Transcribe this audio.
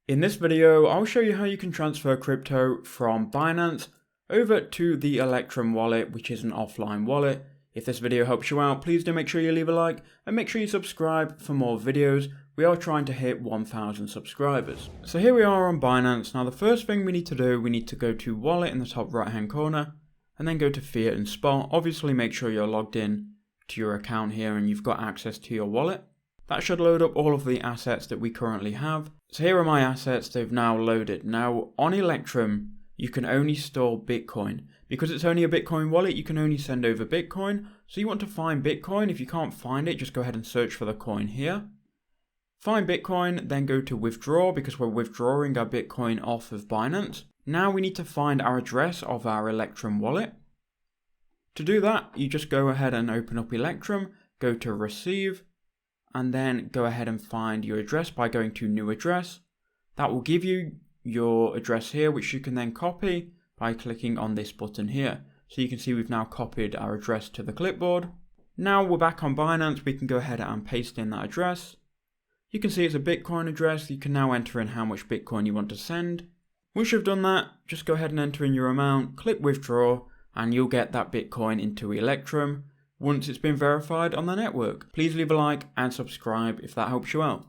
In this video, I'll show you how you can transfer crypto from Binance over to the Electrum Wallet, which is an offline wallet. If this video helps you out, please do make sure you leave a like and make sure you subscribe for more videos. We are trying to hit 1,000 subscribers. So here we are on Binance. Now the first thing we need to do, we need to go to Wallet in the top right hand corner and then go to Fiat and Spot. Obviously make sure you're logged in to your account here and you've got access to your wallet. That should load up all of the assets that we currently have. So here are my assets, they've now loaded. Now on Electrum, you can only store Bitcoin. Because it's only a Bitcoin wallet, you can only send over Bitcoin. So you want to find Bitcoin. If you can't find it, just go ahead and search for the coin here. Find Bitcoin, then go to withdraw because we're withdrawing our Bitcoin off of Binance. Now we need to find our address of our Electrum wallet. To do that, you just go ahead and open up Electrum, go to receive, and then go ahead and find your address by going to new address. That will give you your address here, which you can then copy by clicking on this button here. So you can see we've now copied our address to the clipboard. Now we're back on Binance, we can go ahead and paste in that address. You can see it's a Bitcoin address. You can now enter in how much Bitcoin you want to send. Once you've done that, just go ahead and enter in your amount, click withdraw, and you'll get that Bitcoin into Electrum once it's been verified on the network. Please leave a like and subscribe if that helps you out.